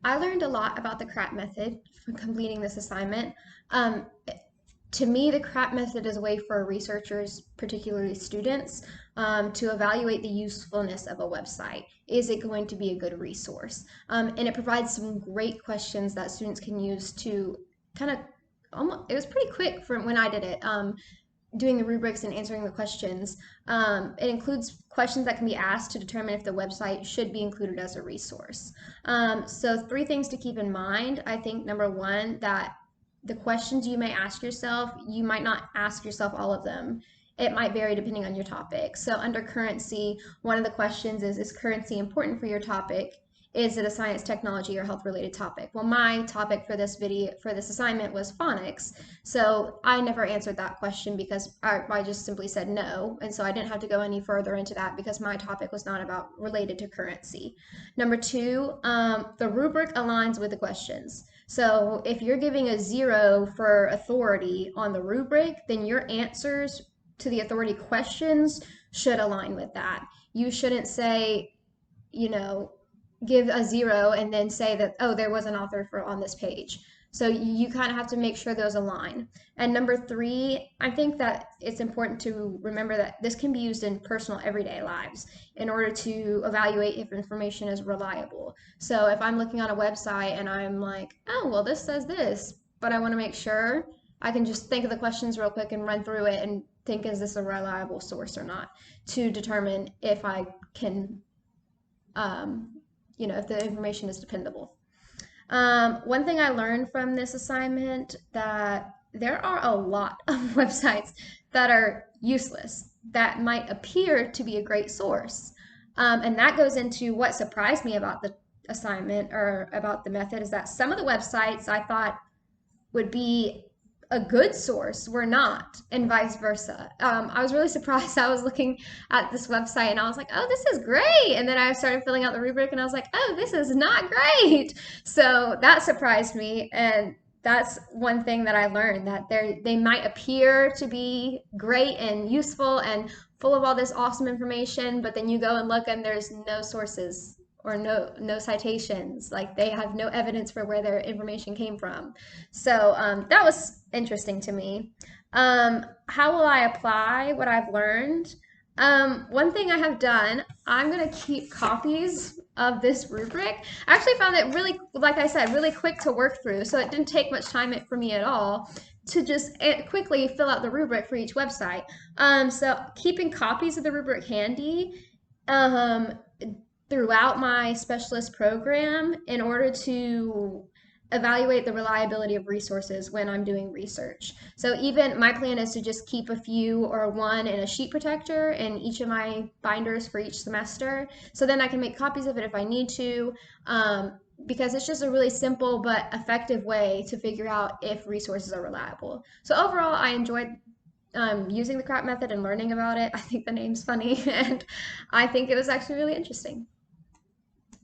I learned a lot about the CRAAP method for completing this assignment. Um, to me, the CRAAP method is a way for researchers, particularly students, to evaluate the usefulness of a website. Is it going to be a good resource? And it provides some great questions that students can use to kind of almost, it was pretty quick from when I did it. Doing the rubrics and answering the questions. It includes questions that can be asked to determine if the website should be included as a resource. So, three things to keep in mind. I think number one, that the questions you may ask yourself, you might not ask yourself all of them. It might vary depending on your topic. So, under currency, one of the questions is currency important for your topic? Is it a science, technology, or health related topic? Well, my topic for this assignment was phonics. So I never answered that question because I just simply said no. And so I didn't have to go any further into that because my topic was not about related to currency. Number two, the rubric aligns with the questions. So if you're giving a 0 for authority on the rubric, then your answers to the authority questions should align with that. You shouldn't say, you know, give a 0 and then say that, oh, there was an author for on this page. So you kind of have to make sure those align. And number three, I think that it's important to remember that this can be used in personal everyday lives in order to evaluate if information is reliable. So if I'm looking on a website and I'm like, oh, well, this says this, but I want to make sure, I can just think of the questions real quick and run through it and think, is this a reliable source or not, to determine if I can um, if the information is dependable. One thing I learned from this assignment that there are a lot of websites that are useless that might appear to be a great source. And that goes into what surprised me about the assignment or about the method is that some of the websites I thought would be a good source were not, and vice versa. I was really surprised. I was looking at this website and I was like, oh, this is great. And then I started filling out the rubric and I was like, oh, this is not great. So that surprised me. And that's one thing that I learned, that they might appear to be great and useful and full of all this awesome information, but then you go and look and there's no sources or no citations. Like they have no evidence for where their information came from. So that was interesting to me. How will I apply what I've learned? One thing I have done, I'm going to keep copies of this rubric. I actually found it really, like I said, really quick to work through. So it didn't take much time for me at all to just quickly fill out the rubric for each website. So keeping copies of the rubric handy um, throughout my specialist program in order to evaluate the reliability of resources when I'm doing research. So even my plan is to just keep a few or one in a sheet protector in each of my binders for each semester. So then I can make copies of it if I need to, because it's just a really simple but effective way to figure out if resources are reliable. So overall, I enjoyed using the CRAAP method and learning about it. I think the name's funny and I think it was actually really interesting.